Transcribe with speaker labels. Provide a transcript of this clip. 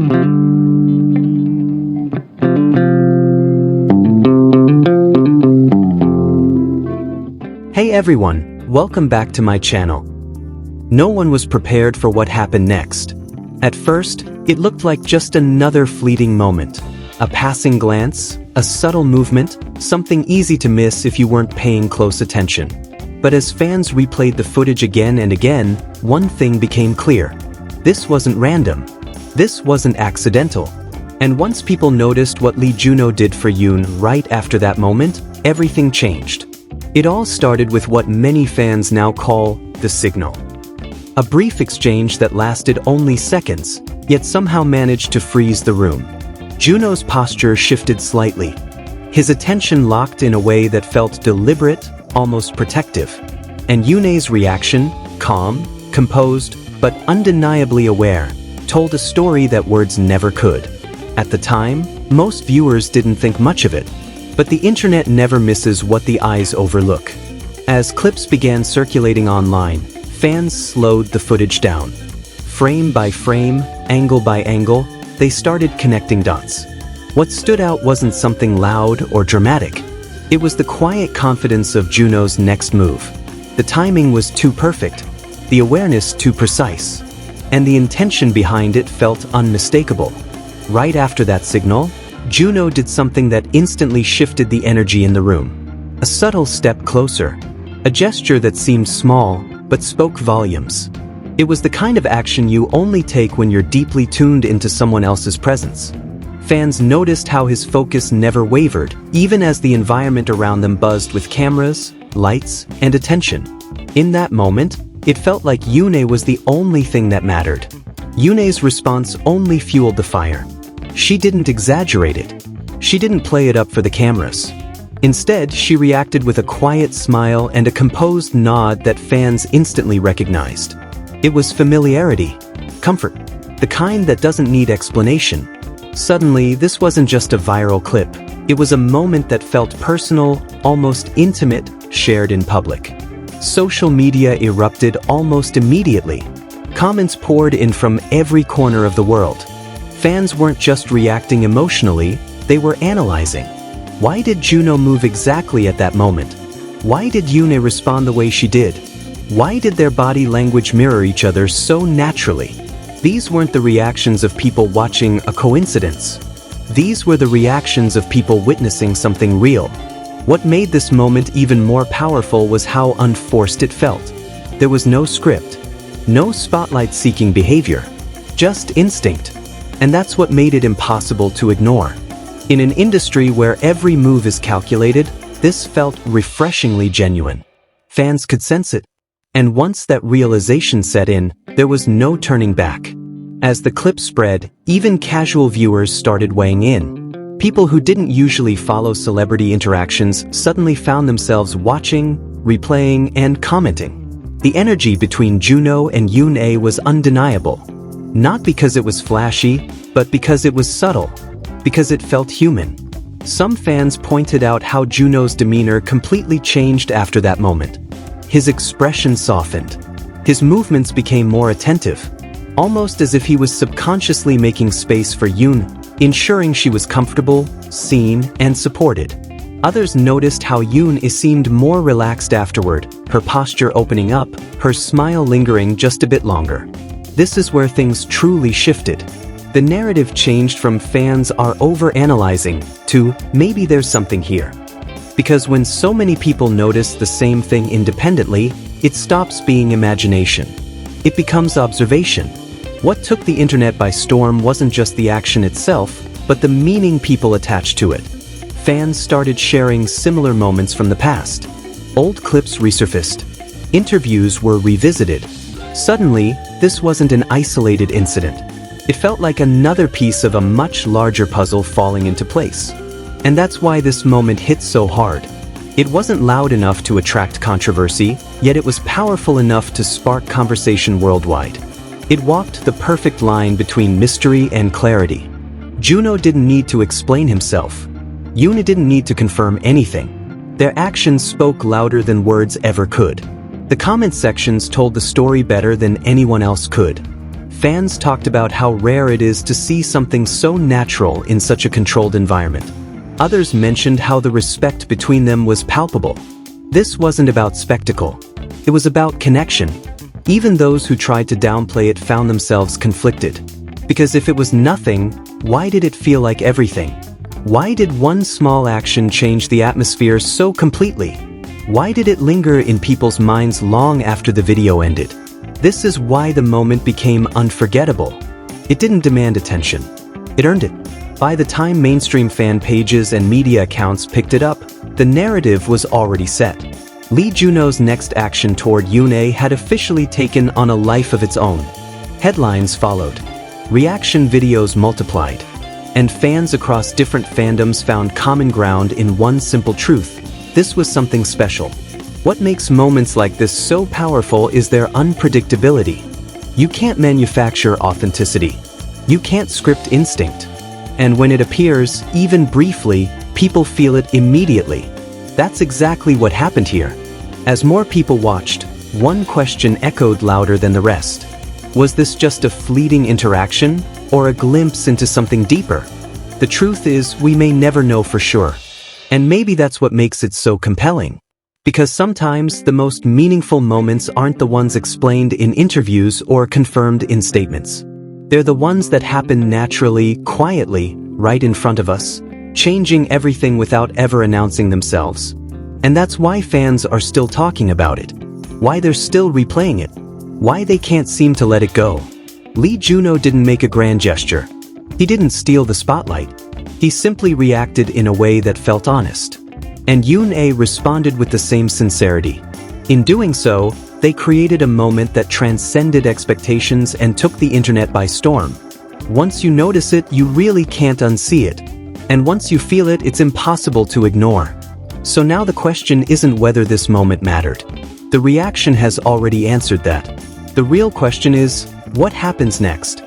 Speaker 1: Hey everyone, welcome back to my channel. No one was prepared for what happened next. At first, it looked like just another fleeting moment. A passing glance, a subtle movement, something easy to miss if you weren't paying close attention. But as fans replayed the footage again and again, one thing became clear. This wasn't random. This wasn't accidental. And once people noticed what JunHo did for Yoon right after that moment, everything changed. It all started with what many fans now call the signal. A brief exchange that lasted only seconds, yet somehow managed to freeze the room. JunHo's posture shifted slightly. His attention locked in a way that felt deliberate, almost protective. And YoonA's reaction, calm, composed, but undeniably aware, told a story that words never could. At the time, most viewers didn't think much of it. But the internet never misses what the eyes overlook. As clips began circulating online, fans slowed the footage down. Frame by frame, angle by angle, they started connecting dots. What stood out wasn't something loud or dramatic. It was the quiet confidence of JunHo's next move. The timing was too perfect, the awareness too precise, and the intention behind it felt unmistakable. Right after that signal, JunHo did something that instantly shifted the energy in the room. A subtle step closer. A gesture that seemed small, but spoke volumes. It was the kind of action you only take when you're deeply tuned into someone else's presence. Fans noticed how his focus never wavered, even as the environment around them buzzed with cameras, lights, and attention. In that moment, it felt like YoonA was the only thing that mattered. YoonA's response only fueled the fire. She didn't exaggerate it. She didn't play it up for the cameras. Instead, she reacted with a quiet smile and a composed nod that fans instantly recognized. It was familiarity, comfort, the kind that doesn't need explanation. Suddenly, this wasn't just a viral clip. It was a moment that felt personal, almost intimate, shared in public. Social media erupted almost immediately. Comments poured in from every corner of the world. Fans weren't just reacting emotionally, they were analyzing. Why did JunHo move exactly at that moment? Why did YoonA respond the way she did? Why did their body language mirror each other so naturally? These weren't the reactions of people watching a coincidence. These were the reactions of people witnessing something real. What made this moment even more powerful was how unforced it felt. There was no script, no spotlight-seeking behavior, just instinct. And that's what made it impossible to ignore. In an industry where every move is calculated, this felt refreshingly genuine. Fans could sense it. And once that realization set in, there was no turning back. As the clip spread, even casual viewers started weighing in. People who didn't usually follow celebrity interactions suddenly found themselves watching, replaying, and commenting. The energy between JunHo and YoonA was undeniable. Not because it was flashy, but because it was subtle, because it felt human. Some fans pointed out how JunHo's demeanor completely changed after that moment. His expression softened. His movements became more attentive, almost as if he was subconsciously making space for Yoon, ensuring she was comfortable, seen, and supported. Others noticed how Yoon seemed more relaxed afterward, her posture opening up, her smile lingering just a bit longer. This is where things truly shifted. The narrative changed from fans are over-analyzing to maybe there's something here. Because when so many people notice the same thing independently, it stops being imagination. It becomes observation. What took the internet by storm wasn't just the action itself, but the meaning people attached to it. Fans started sharing similar moments from the past. Old clips resurfaced. Interviews were revisited. Suddenly, this wasn't an isolated incident. It felt like another piece of a much larger puzzle falling into place. And that's why this moment hit so hard. It wasn't loud enough to attract controversy, yet it was powerful enough to spark conversation worldwide. It walked the perfect line between mystery and clarity. JunHo didn't need to explain himself. YoonA didn't need to confirm anything. Their actions spoke louder than words ever could. The comment sections told the story better than anyone else could. Fans talked about how rare it is to see something so natural in such a controlled environment. Others mentioned how the respect between them was palpable. This wasn't about spectacle. It was about connection. Even those who tried to downplay it found themselves conflicted. Because if it was nothing, why did it feel like everything? Why did one small action change the atmosphere so completely? Why did it linger in people's minds long after the video ended? This is why the moment became unforgettable. It didn't demand attention. It earned it. By the time mainstream fan pages and media accounts picked it up, the narrative was already set. JunHo's next action toward YoonA had officially taken on a life of its own. Headlines followed. Reaction videos multiplied. And fans across different fandoms found common ground in one simple truth. This was something special. What makes moments like this so powerful is their unpredictability. You can't manufacture authenticity. You can't script instinct. And when it appears, even briefly, people feel it immediately. That's exactly what happened here. As more people watched, one question echoed louder than the rest. Was this just a fleeting interaction, or a glimpse into something deeper? The truth is, we may never know for sure. And maybe that's what makes it so compelling. Because sometimes the most meaningful moments aren't the ones explained in interviews or confirmed in statements. They're the ones that happen naturally, quietly, right in front of us, changing everything without ever announcing themselves. And that's why fans are still talking about it. Why they're still replaying it. Why they can't seem to let it go. JunHo didn't make a grand gesture. He didn't steal the spotlight. He simply reacted in a way that felt honest. And YoonA responded with the same sincerity. In doing so, they created a moment that transcended expectations and took the internet by storm. Once you notice it, you really can't unsee it. And once you feel it, it's impossible to ignore. So now the question isn't whether this moment mattered. The reaction has already answered that. The real question is, what happens next?